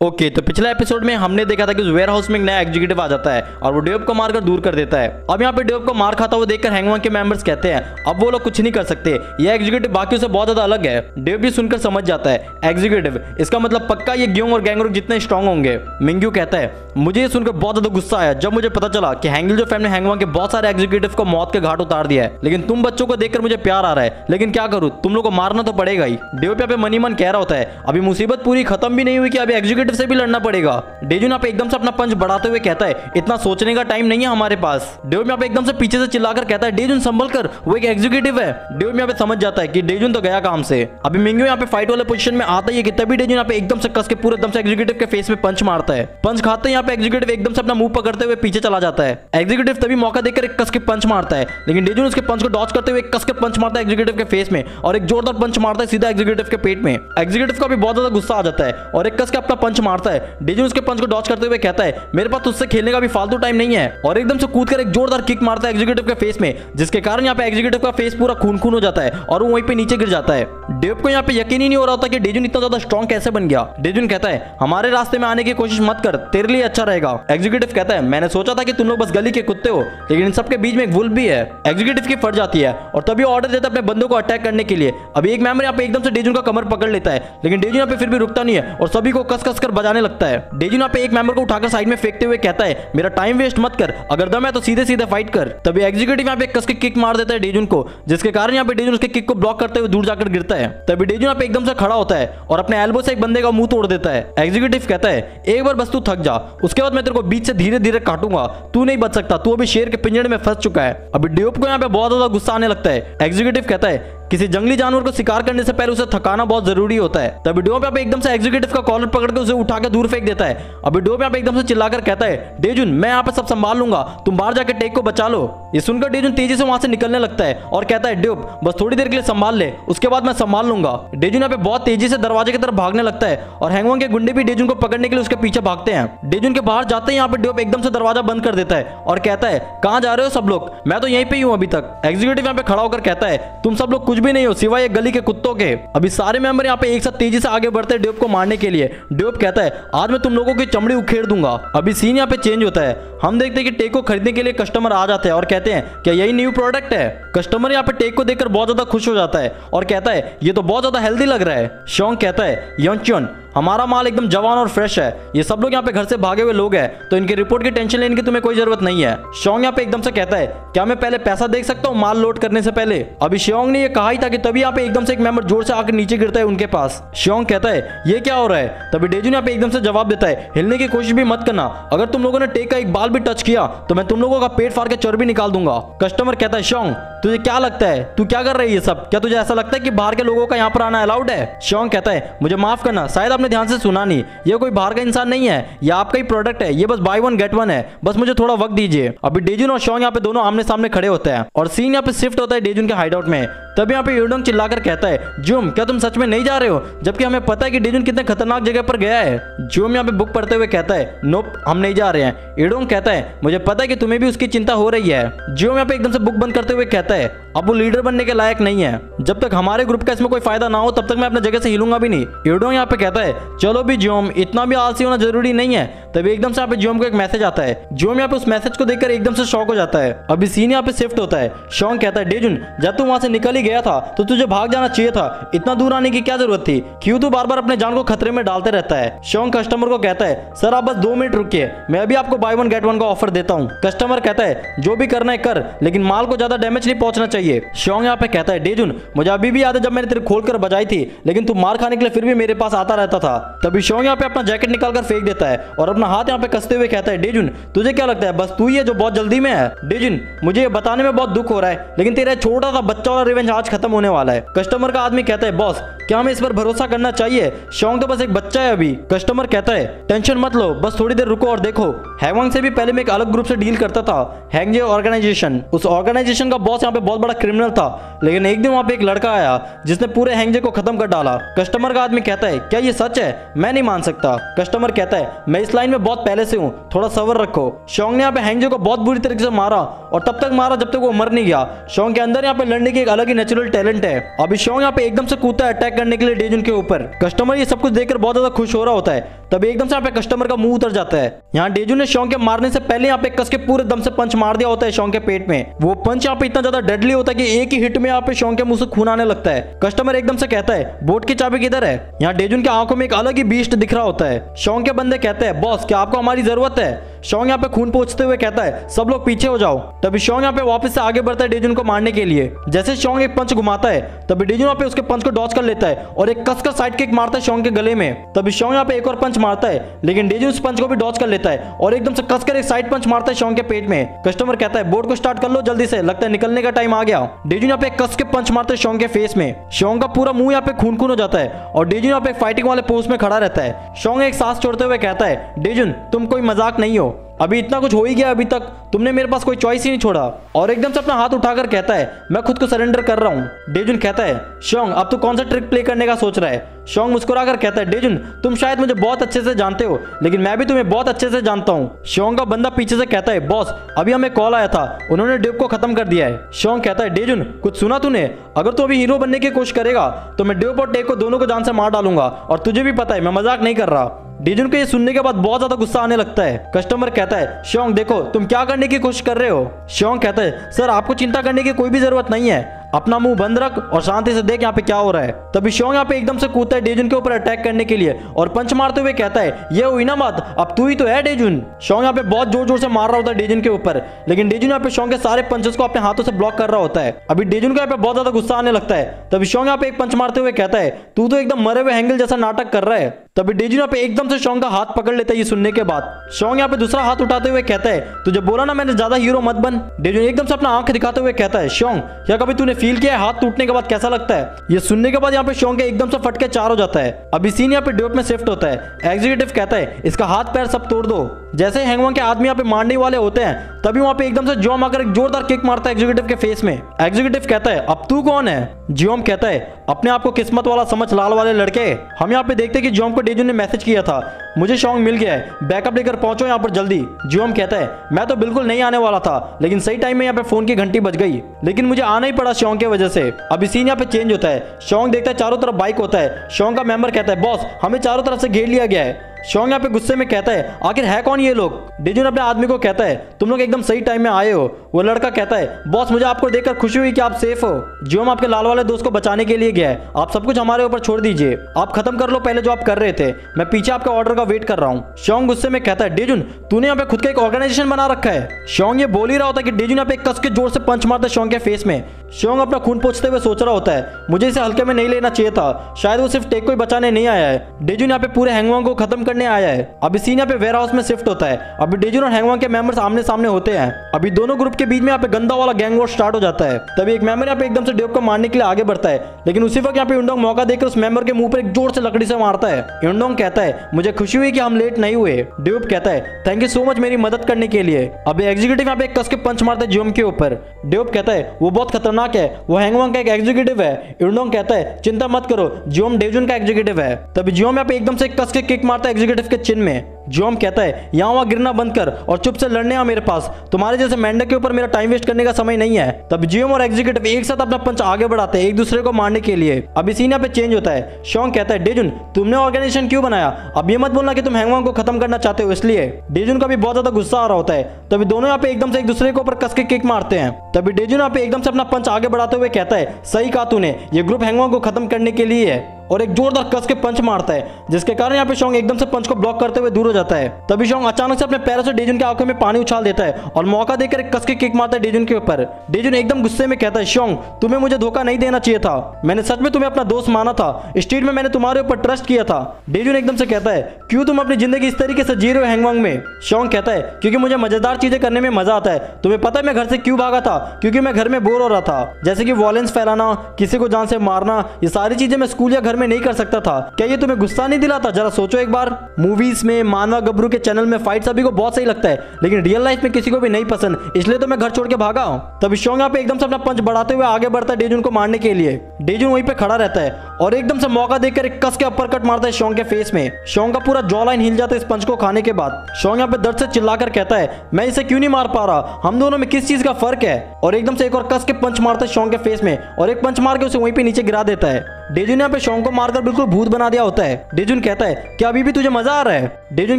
Okay, तो पिछले episode में हमने देखा था कि उस वेयर हाउस में एक नया एग्जीक्यूटिव आ जाता है और वो डेव को मारकर दूर कर देता है। अब यहाँ पे डेव को मार खाता हुआ देखकर हैंगमैन के मेंबर्स कहते हैं अब वो लोग कुछ नहीं कर सकते, ये एग्जीक्यूटिव बाकियों से बहुत ज्यादा अलग है। डेव भी सुनकर समझ जाता है एग्जीक्यूटिव, इसका मतलब पक्का ये ग्योंग और गैंगरुक जितने स्ट्रॉन्ग होंगे। मिंग्यू कहता है मुझे ये सुनकर बहुत ज्यादा गुस्सा आया जब मुझे पता चला कि हैंगल जो फैमिली हैंगमैन के बहुत सारे एग्जीक्यूटिव को मौत के घाट उतार दिया है, लेकिन तुम बच्चों को देखकर मुझे प्यार आ रहा है, लेकिन क्या करूं, तुम लोग को मारना तो पड़ेगा ही। डेव पे मनी मन कह रहा होता है अभी मुसीबत पूरी खत्म भी नहीं हुई कि अभी एग्जीक्यूटिव से भी लड़ना पड़ेगा। डेजू यहाँ पे एकदम से अपना पंच बढ़ाते हुए कहता है इतना सोचने का टाइम नहीं है हमारे पास। डेव यहाँ पे एकदम से पीछे से चिल्लाकर कहता है डेजुन संभल कर, वो एक एग्जीक्यूटिव है। डेव यहाँ पे समझ जाता है कि डेजुन तो गया काम से। अभी मिंग्यू यहाँ पे फाइट वाले पोजीशन में आता है कि तभी डेजुन यहाँ पे एकदम से कस के पूरे एकदम से एग्जीक्यूटिव के फेस में पंच मारता है। पंच खाते हैं यहाँ पे एग्जीक्यूटिव एकदम से अपना मुंह पकड़ते हुए पीछे चला जाता है। एग्जीक्यूटिव तभी मौका देकर एक कस के पंच मारता है, लेकिन डेजुन उसके पंच को डॉच करते हुए एक कस के पंच मारता है एग्जीक्यूटिव के फेस में और एक जोरदार पंच मारता है सीधा एग्जीक्यूटिव के पेट में। एग्जीक्यूटिव का भी बहुत ज्यादा गुस्सा आ जाता है और एक कस के अपना पंच मारता है। डेजुन उसके पंच को डॉच करते हुए कहता है मेरे पास तुझसे खेलने का भी फालतू टाइम नहीं है और एकदम से कूदकर एक जोरदार किक मारता है एग्जीक्यूटिव के फेस में, जिसके कारण यहाँ पे एग्जीक्यूटिव का फेस पूरा खून खून हो जाता है और वो वहीं पे नीचे गिर जाता है। डेव को यहाँ पे यकीन ही नहीं हो रहा होता कि डेजुन इतना ज्यादा स्ट्रॉन्ग कैसे बन गया। डेजुन कहता है हमारे रास्ते में आने की कोशिश मत कर, तेरे लिए अच्छा रहेगा। एग्जीक्यूटिव कहता है मैंने सोचा था कि तुम लोग बस गली के कुत्ते हो, लेकिन इन सबके बीच में एक वुल्फ भी है। एग्जीक्यूटिव की फट जाती है और तभी ऑर्डर देता है अपने बंदों को अटैक करने के लिए। अभी एक मेंबर यहाँ पे एकदम से डेजुन का कमर पकड़ लेता है, लेकिन डेजुन यहाँ पे फिर भी रुकता नहीं है और सभी को कस कस कर बजाने लगता है। डेजुन यहाँ पे एक मेंबर को उठाकर साइड में फेंकते हुए कहता है मेरा टाइम वेस्ट मत कर, अगर दम है तो सीधे सीधे फाइट कर। तभी एग्जीक्यूटिव यहाँ पे कस के किक मार देता है डेजुन को, जिसके कारण यहाँ पे डेजुन उसके किक को ब्लॉक करते हुए दूर जाकर गिरता है। तभी डेजुन यहाँ पे एकदम से खड़ा होता है और अपने एल्बो से एक बंदे का मुंह तोड़ देता है। एग्जीक्यूटिव कहता है एक बार बस तू थक जा, उसके बाद मैं तेरे को बीच से धीरे धीरे काटूंगा, तू नहीं बच सकता, तू अभी शेर के पिंजरे में फंस चुका है। अभी डेव को यहाँ पे बहुत ज्यादा गुस्सा आने लगता है। एग्जीक्यूटिव कहता है किसी जंगली जानवर को शिकार करने से पहले उसे थकाना बहुत जरूरी होता है। तभी डोप यहाँ पे एकदम से एग्जीक्यूटिव का कॉलर पकड़ के उसे उठा के दूर फेंक देता है। अभी डोप यहाँ पे एकदम से चिल्लाकर कहता है डेजुन मैं यहाँ पे सब संभाल लूंगा, तुम बाहर जाकर टेक को बचा लो। ये सुनकर डेजुन तेजी से वहां से निकलने लगता है और कहता है डोप बस थोड़ी देर के लिए संभाल ले, उसके बाद मैं संभाल लूंगा। डेजुन यहाँ पे बहुत तेजी से दरवाजे की तरफ भागने लगता है और हैंगमैन के गुंडे भी डेजुन को पकड़ने के लिए उसके पीछे भागते हैं। डेजुन के बाहर जाते ही यहाँ पे डोप एकदम से दरवाजा बंद कर देता है और कहता है कहाँ जा रहे हो सब लोग, मैं तो यहीं पे ही हूँ अभी तक। एग्जीक्यूटिव यहाँ पे खड़ा होकर कहता है तुम सब लोग कुछ भी नहीं हो सिवाय गली के कुत्तों के। अभी सारे मेंबर यहाँ पे एक साथ तेजी से आगे बढ़ते हैं डेव को मारने के लिए। डेव कहता है आज मैं तुम लोगों की चमड़ी उखेड़ दूंगा। अभी सीन यहाँ पे चेंज होता है, हम देखते हैं कि टेक को खरीदने के लिए कस्टमर आ जाते हैं और कहते हैं क्या यही न्यू प्रोडक्ट है। कस्टमर यहाँ पे टेक को देखकर बहुत ज्यादा खुश हो जाता है और कहता है ये तो बहुत ज्यादा हेल्दी लग रहा है। शोंग कहता है योंचन हमारा माल एकदम जवान और फ्रेश है, ये सब लोग यहाँ पे घर से भागे हुए लोग हैं तो इनकी रिपोर्ट की टेंशन लेने की तुम्हें कोई जरूरत नहीं है। शोंग यहाँ पे एकदम से कहता है क्या मैं पहले पैसा देख सकता हूँ माल लोड करने से पहले। अभी शोंग ने ये कहा ही था कि तभी यहाँ पे एकदम से एक मेंबर जोर से आकर नीचे गिरता है उनके पास। शोंग कहता है ये क्या हो रहा है। तभी डेजुन यहाँ पे एकदम से जवाब देता है हिलने की कोशिश भी मत करना, अगर तुम लोगों ने टेक का एक बाल भी टच किया तो मैं तुम लोगों का पेट फाड़ के चर्बी निकाल दूंगा। कस्टमर कहता है शोंग तुझे क्या लगता है, तू क्या कर रही है ये सब, क्या तुझे ऐसा लगता है कि बाहर के लोगों का यहाँ पर आना अलाउड है। शोंग कहता है मुझे माफ करना, शायद आपने ध्यान से सुना नहीं, ये कोई बाहर का इंसान नहीं है, ये आपका ही प्रोडक्ट है, ये बस बाय वन गेट वन है, बस मुझे थोड़ा वक्त दीजिए। अभी डेजुन और शोंग यहाँ पे दोनों आमने सामने खड़े होते हैं और सीन यहाँ पे शिफ्ट होता है डेजुन के हाइडआउट में। तभी यहाँ पे योडोंग चिल्लाकर कहता है जुम क्या तुम सच में नहीं जा रहे हो, जबकि हमें पता है कि डेजुन कितने खतरनाक जगह पर गया है। जुम यहाँ पे बुक पढ़ते हुए कहता है नोप हम नहीं जा रहे हैं। योडोंग कहता है मुझे पता है कि तुम्हें भी उसकी चिंता हो रही है। जुम यहाँ पे एकदम से बुक बंद करते हुए कहता है अब वो लीडर बनने के लायक नहीं है, जब तक हमारे ग्रुप का इसमें कोई फायदा ना हो तब तक मैं अपने जगह से हिलूंगा भी नहीं। योडोंग यहाँ पे कहता है चलो भी जोम इतना भी आलसी होना जरूरी नहीं है। तभी एकदम से यहाँ पे जोम को एक मैसेज आता है। जोम यहाँ पे उस मैसेज को देखकर एकदम से शॉक हो जाता है। अभी सीन यहाँ पे शिफ्ट होता है। शोंग कहता है डेजुन जब तू वहां से निकल ही गया था तो तुझे भाग जाना चाहिए था, इतना दूर आने की क्या जरूरत थी, क्यों तू बार बार अपने जान को खतरे में डालते रहता है। शोंग कस्टमर को कहता है सर आप बस 2 मिनट रुकिए, मैं अभी आपको बाय वन गेट वन का ऑफर देता हूँ। कस्टमर कहता है जो भी करना है कर, लेकिन माल को ज्यादा डैमेज नहीं पहुंचना चाहिए। शोंग यहाँ पे कहता है डेजुन मुझे अभी भी याद है जब मैंने तेरे खोल कर बजाई थी, लेकिन तू मार खाने के लिए फिर भी मेरे पास आता रहता था। तभी शोंग यहाँ पे अपना जैकेट निकालकर फेंक देता है और अपना हाथ यहाँ पे कसते हुए कहता है डेजुन तुझे क्या लगता है बस तू ही है जो बहुत जल्दी में है। डेजुन मुझे ये बताने में बहुत दुख हो रहा है, लेकिन तेरा छोटा सा बच्चा वाला रिवेंज आज खत्म होने वाला है। कस्टमर का आदमी कहता है बॉस क्या हमें इस पर भरोसा करना चाहिए, शोंग तो बस एक बच्चा है अभी। कस्टमर कहता है टेंशन मत लो, बस थोड़ी देर रुको और देखो। हैंगमैन से भी पहले मैं एक अलग ग्रुप से डील करता था, हैंगजे ऑर्गेनाइजेशन। उस ऑर्गेनाइजेशन का बॉस यहाँ पे बहुत बड़ा क्रिमिनल था, लेकिन एक दिन वहाँ पे एक लड़का आया जिसने पूरे हैंगजे को खत्म कर डाला। कस्टमर का आदमी कहता है क्या ये सच है, मैं नहीं मान सकता। कस्टमर कहता है मैं इस लाइन में बहुत पहले से हूँ, थोड़ा सब्र रखो। शोंग ने यहाँ पे हैंगजे को बहुत बुरी तरीके से मारा और तब तक मारा जब तक वो मर नहीं गया। शोंग के अंदर यहाँ पे लड़ने की एक अलग ही नेचुरल टैलेंट है। अभी शोंग यहाँ पे एकदम से कूदता है, अटैक अटैक करने के लिए डेजुन के ऊपर। कस्टमर ये सब कुछ देखकर बहुत ज्यादा खुश हो रहा होता है। तभी एकदम से यहाँ पे कस्टमर का मुंह उतर जाता है। यहाँ डेजुन ने शॉन्ग के मारने से पहले यहाँ पे कस के पूरे दम से पंच मार दिया होता है शॉन्ग के पेट में। वो पंच यहाँ पे इतना ज्यादा डेडली होता है कि एक ही हिट में यहाँ पे शॉन्ग के मुंह से खून आने लगता है। कस्टमर एकदम से कहता है बोट की चाबी किधर है। यहाँ डेजुन की आंखों में एक अलग ही बीस्ट दिख रहा होता है। शॉन्ग के बंदे कहते हैं बॉस क्या आपको हमारी जरूरत है। शॉन्ग यहाँ पे खून पोंछते हुए कहता है सब लोग पीछे हो जाओ। तभी शॉन्ग यहाँ पे वापस से आगे बढ़ता है डेजुन को मारने के लिए। जैसे शॉन्ग एक पंच घुमाता है तभी डेजुन यहाँ पे उसके पंच को डॉज कर लेता है और एक कसकर साइड किक मारता है शॉन्ग के गले में। तभी शॉन्ग यहाँ पे एक और पंच मारता है लेकिन डेजुन उस पंच को भी डॉज कर लेता है और एकदम से कसकर एक साइड पंच मारता है शॉन्ग के पेट में। कस्टमर कहता है बोट को स्टार्ट कर लो जल्दी से, लगता है निकलने का टाइम आ गया। डेजुन यहाँ पे कस के पंच मारता है शॉन्ग के फेस में। शॉन्ग का पूरा मुंह यहाँ पे खून खून हो जाता है और डेजुन यहाँ पे फाइटिंग वाले पोज में खड़ा रहता है। शॉन्ग एक सांस छोड़ते हुए कहता है डेजुन तुम कोई मजाक नहीं हो, अभी इतना कुछ हो ही गया, अभी तक तुमने मेरे पास कोई चॉइस ही नहीं छोड़ा। और एकदम से अपना हाथ उठाकर कहता है मैं खुद को सरेंडर कर रहा हूँ। डेजुन कहता है शॉन्ग अब तू कौन सा ट्रिक प्ले करने का सोच रहा है। शॉन्ग मुस्कुराकर कहता है डेजुन तुम शायद मुझे बहुत अच्छे से जानते हो लेकिन मैं भी तुम्हें बहुत अच्छे से जानता हूँ। शॉन्ग का बंदा पीछे से कहता है बॉस अभी हमें कॉल आया था, उन्होंने ड्यूब को खत्म कर दिया है। शॉन्ग कहता है डेजुन कुछ सुना तूने, अगर तू अभी हीरो बनने की कोशिश करेगा तो मैं ड्यूब और टेक को दोनों को जान से मार डालूंगा और तुझे भी पता है मैं मजाक नहीं कर रहा। डेजुन को ये सुनने के बाद बहुत ज्यादा गुस्सा आने लगता है। कस्टमर कहता है शॉन्ग देखो तुम क्या करने की कोशिश कर रहे हो। शॉन्ग कहता है सर आपको चिंता करने की कोई भी जरूरत नहीं है, अपना मुंह बंद रख और शांति से देख यहाँ पे क्या हो रहा है। तभी शॉन्ग यहाँ पे एकदम से कूदता है डेजुन के ऊपर अटैक करने के लिए और पंच मारते हुए कहता है ये हुई ना बात, अब तू ही तो है डेजुन। शॉन्ग यहाँ पे बहुत जोर जोर से मार रहा होता है डेजुन के ऊपर लेकिन डेजुन यहाँ पे शॉन्ग के सारे पंचेस को अपने हाथों से ब्लॉक कर रहा होता है। अभी डेजुन को यहाँ पे बहुत ज्यादा गुस्सा आने लगता है। तभी शॉन्ग यहाँ पे एक पंच मारते हुए कहता है तू तो एकदम मरे हुए हैंगल जैसा नाटक कर रहा है। तभी डेजुन यहाँ पे एकदम से शॉन्ग का हाथ पकड़ लेता है ये सुनने के बाद। शॉन्ग यहाँ पे दूसरा हाथ उठाते हुए कहता है तुझे बोला ना मैंने ज्यादा हीरो मत बन। डेजुन एकदम से अपना आंख दिखाते हुए कहता है शॉन्ग क्या कभी तूने फील किया है हाथ टूटने के बाद कैसा लगता है। ये सुनने के बाद यहाँ पे शॉन्ग एकदम से फटके चार हो जाता है। अभी सीन यहाँ पे ड्यूब में शिफ्ट होता है। एग्जीक्यूटिव कहता है इसका हाथ पैर सब तोड़ दो। जैसे हैंगमैन के आदमी यहाँ पे मारने वाले होते हैं तभी वहाँ पे एकदम से जियोम आकर एक जोरदार किक मारता है एग्जीक्यूटिव के फेस में। एग्जीक्यूटिव कहता है अब तू कौन है। जियोम कहता है अपने आप को किस्मत वाला समझ लाल वाले लड़के। हम यहाँ पे देखते हैं कि जियोम को डेजुन ने मैसेज किया था मुझे शॉन्ग मिल गया है, बैकअप लेकर पहुंचो यहाँ पर जल्दी। जियोम कहता है मैं तो बिल्कुल नहीं आने वाला था लेकिन सही टाइम में यहाँ पे फोन की घंटी बज गई, लेकिन मुझे आना ही पड़ा शॉन्ग की वजह से। अभी सीन यहाँ पे चेंज होता है। शॉन्ग देखता है चारों तरफ बाइक होता है। शॉन्ग का मेंबर कहता है बॉस हमें चारों तरफ से घेर लिया गया है। शॉन्ग यहाँ पे गुस्से में कहता है आखिर है कौन ये लोग। डेजुन अपने आदमी को कहता है तुम लोग एकदम सही टाइम में आए हो। वो लड़का कहता है बॉस मुझे आपको देखकर खुशी हुई कि आप सेफ हो। जियोम आपके लाल वाले दोस्त को बचाने के लिए गया है, आप सब कुछ हमारे ऊपर छोड़ दीजिए, आप खत्म कर लो पहले जो आप कर रहे थे, मैं पीछे आपके ऑर्डर का वेट कर रहा हूँ। शॉन्ग गुस्से में कहता है डेजुन तूने यहाँ पे खुद का एक ऑर्गेनाइजेशन बना रखा है। शॉन्ग ये बोल ही रहा होता है कि डेजुन यहाँ पे कस के जोर से पंच मारता है शॉन्ग के फेस में। शॉन्ग अपना खून पोंछते हुए सोच रहा होता है मुझे इसे हल्के में नहीं लेना चाहिए था, शायद वो सिर्फ टेक को ही बचाने नहीं आया है, डेजुन यहाँ पे पूरे हैंगमैन को खत्म करने आया है। अभी सीन यहाँ पे वेयर हाउस में शिफ्ट होता है। अभी डेजुन और हैंगमैन के मेंबर्स आमने सामने होते हैं। अभी दोनों ग्रुप के बीच में यहाँ पे गंदा वाला गैंग वॉर स्टार्ट हो जाता है। तभी एक मेंबर यहाँ पे एकदम से ड्यूब को मारने के लिए आगे बढ़ता है लेकिन उसी वक्त यहाँ पे युनडोंग मौका देकर उस मेंबर के मुंह पर एक जोर से लकड़ी से मारता है। युनडोंग कहता है मुझे खुशी हुई कि हम लेट नहीं हुए। ड्यूब कहता है थैंक यू सो मच मेरी मदद करने के लिए। अभी एग्जीक्यूटिव यहाँ पे कस के पंच मारता है जियोम के ऊपर। ड्यूब कहता है वो बहुत खतरनाक है, वो हैंगमैन का एक एग्जीक्यूटिव है। युनडोंग कहता है चिंता मत करो जियोम डेजुन का एग्जीक्यूटिव है। तभी जियोम यहाँ पे एकदम से कस के किक मारता है एग्जीक्यूटिव के चिन में। जियोम कहता है यहाँ वहां गिरना बंद कर और चुप से लड़ने आ मेरे पास, तुम्हारे जैसे मेंढक के ऊपर मेरा टाइम वेस्ट करने का समय नहीं है। तब जियोम और एग्जीक्यूटिव एक साथ अपना पंच आगे बढ़ाते हैं एक दूसरे को मारने के लिए। अभी सीन यहाँ पे चेंज होता है। शॉन्ग कहता है डेजुन तुमने ऑर्गेनाइजेशन क्यों बनाया, अब ये मत बोलना कि तुम हैंगमैन को खत्म करना चाहते हो इसलिए। डेजुन का भी बहुत ज्यादा गुस्सा आ रहा होता है। तभी दोनों यहाँ पे एकदम से एक दूसरे के ऊपर कस के किक मारते हैं। तभी डेजुन यहाँ पे एकदम से अपना पंच आगे बढ़ाते हुए कहता है सही कहा तूने, ये ग्रुप हैंगमैन को खत्म करने के लिए है, और एक जोरदार कस के पंच मारता है जिसके कारण यहाँ पे शॉन्ग एकदम से पंच को ब्लॉक करते हुए दूर हो जाता है। तभी शॉन्ग अचानक से अपने पैरों से डेजुन की आंखों में पानी उछाल देता है और मौका देकर एक कस के किक मारता है डेजुन के ऊपर। डेजुन एकदम गुस्से में कहता है शॉन्ग तुम्हें मुझे धोखा नहीं देना चाहिए था, मैंने सच में तुम्हें अपना दोस्त माना था, स्ट्रीट में मैंने तुम्हारे ऊपर ट्रस्ट किया था। डेजुन एकदम से कहता है क्यों तुम अपनी जिंदगी इस तरीके से जी रहे हो हैंगमैन में। शॉन्ग कहता है क्योंकि मुझे मजेदार चीजें करने में मजा आता है। तुम्हें पता है मैं घर से क्यों भागा था, क्योंकि मैं घर में बोर हो रहा था, जैसे कि वॉयलेंस फैलाना, किसी को जान से मारना, ये सारी चीजें मैं स्कूल या घर में नहीं कर सकता था। क्या ये तुम्हें गुस्सा नहीं दिलाता, जरा सोचो एक बार। मूवीज में मानवा गबरू के चैनल में फाइट सभी को बहुत सही लगता है लेकिन रियल लाइफ में किसी को भी नहीं पसंद, इसलिए तो मैं घर छोड़ के भागा। तभी शॉन्ग यहाँ पे एकदम से अपना पंच बढ़ाते हुए आगे बढ़ता है डेजुन को मारने के लिए। डेजुन वहीं पे खड़ा रहता है और एकदम से मौका देकर एक कस के अपर कट मारता है शॉन्ग के फेस में। शॉन्ग का पूरा जॉ लाइन हिल जाता है इस पंच को खाने के बाद। शॉन्ग यहाँ पे दर्द से चिल्लाकर कहता है मैं इसे क्यों नहीं मार पा रहा, हम दोनों में किस चीज का फर्क है, और एकदम से एक और कस के पंच मारता है शॉन्ग के फेस में और एक पंच मार के उसे वहीं पे नीचे गिरा देता है। डेजुन यहाँ पे शोंग को मारकर बिल्कुल भूत बना दिया होता है। डेजुन कहता है कि अभी भी तुझे मजा आ रहा है। डेजुन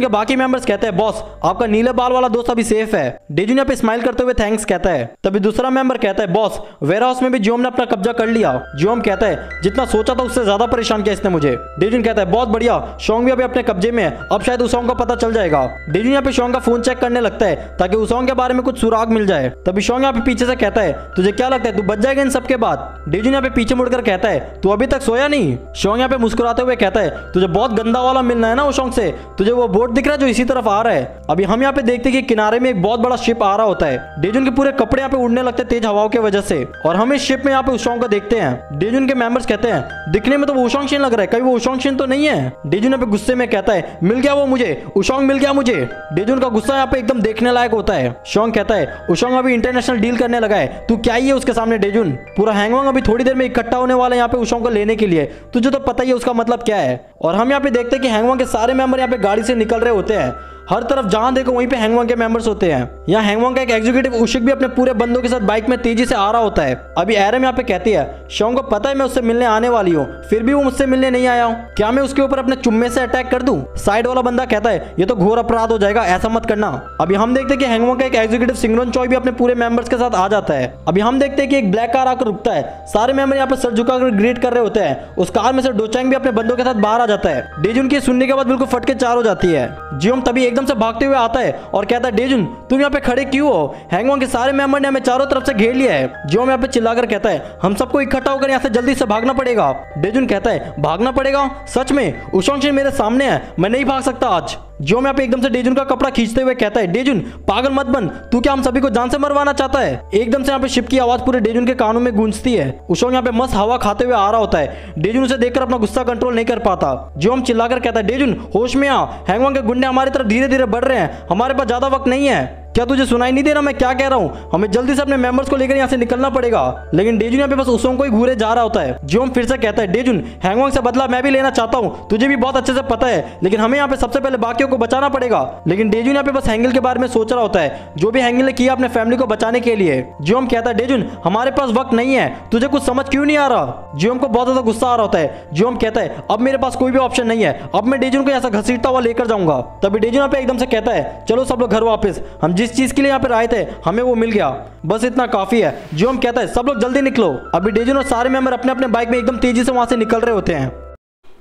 के बाकी मेंबर्स कहते हैं बॉस आपका नीले बाल वाला दोस्त अभी सेफ है। डेजुन यहाँ पे स्माइल करते हुए थैंक्स कहता है। तभी दूसरा मेंबर कहता है बॉस वेयर हाउस में भी जियोम ने अपना कब्जा कर लिया। जियोम कहता है जितना सोचा था उससे ज्यादा परेशान किया इसने मुझे। डेजुन कहता है बहुत बढ़िया, शोंग भी अभी अपने कब्जे में है, अब शायद उसोंग को पता चल जाएगा। डेजुन यहाँ पे शोंग का फोन चेक करने लगता है ताकि उसोंग के बारे में कुछ सुराग मिल जाए। तभी शोंग यहाँ पे पीछे से कहता है तुझे क्या लगता है तू बच जाएगा इन सबके बाद। डेजुन यहाँ पे पीछे मुड़कर कहता है तू अभी तक सोया नहीं। शोंग यहाँ पे मुस्कुराते हुए कहता है तुझे बहुत गंदा वाला मिलना है ना उसोंग से, तुझे वो बोट दिख रहा है जो इसी तरफ आ रहा है। अभी हम यहाँ पे देखते हैं कि किनारे में एक बहुत बड़ा शिप आ रहा होता है। डेजुन के पूरे कपड़े यहाँ पे उड़ने लगते हैं तेज हवाओं की वजह से और हम इस शिप में यहाँ पे उसोंग को देखते हैं। डेजुन के मेंबर्स कहते हैं दिखने में तो वो उसोंग शिन लग रहा है, कहीं वो उसोंग शिन तो नहीं है। डेजुन यहाँ पे गुस्से में कहता है मिल गया वो मुझे, उसोंग मिल गया मुझे। डेजुन का गुस्सा यहाँ पे एकदम देखने लायक होता है। शोंग कहता है उसोंग अभी इंटरनेशनल डील करने लगा है, तू क्या ही है उसके सामने। डेजुन पूरा हैंगवांग अभी थोड़ी देर में इकट्ठा होने वाला है यहाँ पे उसोंग को लेने के लिए, तुझे तो पता ही है उसका मतलब क्या है। और हम यहाँ पे देखते हैं कि हैंगवांग के सारे मेंबर यहाँ पे गाड़ी से निकल रहे होते हैं। हर तरफ जहां देखो वहीं पे हैंगवांग के मेंबर्स होते हैं। यहाँ हैंगवांग का एक एग्जीक्यूटिव उशिक भी अपने पूरे बंदों के साथ बाइक में तेजी से आ रहा होता है। अभी एरम यहाँ पे कहती है शोंग को पता है मैं उससे मिलने आने वाली हूँ, फिर भी वो मुझसे मिलने नहीं आया हूँ, क्या मैं उसके ऊपर अपने चुम्मे से अटैक कर दूं। साइड वाला बंदा कहता है ये तो घोर अपराध हो जाएगा, ऐसा मत करना। अभी हम देखते हैं कि हैंगवांग का एक एग्जीक्यूटिव सिंगरन चॉय भी अपने पूरे मेंबर्स के साथ आ जाता है। अभी हम देखते हैं कि एक ब्लैक कार आकर रुकता है, सारे मेंबर यहाँ पे सर झुकाकर ग्रीट कर रहे होते हैं। उस कार में से डोचैंग भी अपने बंदों के साथ बाहर आ जाता है। डेजुन की सुनने के बाद बिल्कुल फटके चार हो जाती है। जियोम तभी एकदम से भागते हुए है और कहता है डेजुन तुम यहाँ पे खड़े क्यों हो, हैंगवांग के सारे मेंबर ने हमें चारों तरफ से घेर लिया है। जियोम यहाँ पे चिल्लाकर कहता है हम सबको इकट्ठा होकर यहाँ से जल्दी से भागना पड़ेगा। डेजुन कहता है भागना पड़ेगा, सच में उसोंग शिन मेरे सामने है, मैं नहीं भाग सकता आज। जियोम यहाँ पे एकदम से डेजुन का कपड़ा खींचते हुए कहता है डेजुन पागल मत बन, तू क्या हम सभी को जान से मरवाना चाहता है। एकदम से यहाँ पे शिप की आवाज पूरे डेजुन के कानों में गूंजती है। उसोंग यहाँ पे मस्त हवा खाते हुए आ रहा होता है। डेजुन उसे देखकर अपना गुस्सा कंट्रोल नहीं कर पाता। जियोम चिल्लाकर कहता है डेजुन होश में आ, हैंगवांग के गुंडे हमारी तरफ धीरे धीरे बढ़ रहे हैं, हमारे पास ज्यादा वक्त नहीं है। क्या तुझे सुनाई नहीं दे रहा मैं क्या कह रहा हूँ, हमें जल्दी से अपने मेंबर्स को लेकर यहाँ से निकलना पड़ेगा। लेकिन डेजुन यहाँ पे बस उसोंग को ही घूरे जा रहा होता है। जियोम फिर से कहता है डेजुन हैंगवांग से बदला मैं भी लेना चाहता हूँ, तुझे भी बहुत अच्छे से पता है, लेकिन हमें यहाँ पे सबसे पहले बाकियों को बचाना पड़ेगा। लेकिन डेजुन यहाँ पे बस हैंगल के बारे में सोच रहा होता है, जो भी हैंगल ने किया अपने फैमिली को बचाने के लिए। जियोम कहता है डेजुन हमारे पास वक्त नहीं है, तुझे कुछ समझ क्यों नहीं आ रहा। जियोम को बहुत ज्यादा गुस्सा आ रहा होता है। जियोम कहता है अब मेरे पास कोई भी ऑप्शन नहीं है, अब मैं डेजुन को ऐसा घसीटता हुआ लेकर जाऊंगा। तभी डेजुन यहाँ पे एकदम से कहता है चलो सब लोग घर वापस, हम जिस चीज के लिए यहाँ पे थे हमें वो मिल गया, बस इतना काफी है। जियोम कहता है सब लोग जल्दी निकलो। अभी डेजुन और सारे मेंबर अपने अपने बाइक में एकदम तेजी से वहां से निकल रहे होते हैं।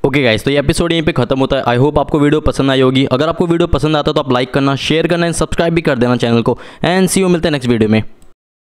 ओके गाइस, तो ये एपिसोड यहीं पे खत्म होता है। आई होप आपको वीडियो पसंद आई होगी। अगर आपको वीडियो पसंद आता है तो आप लाइक करना, शेयर करना एंड सब्सक्राइब भी कर देना चैनल को। एंड सी यू, मिलते हैं नेक्स्ट वीडियो में।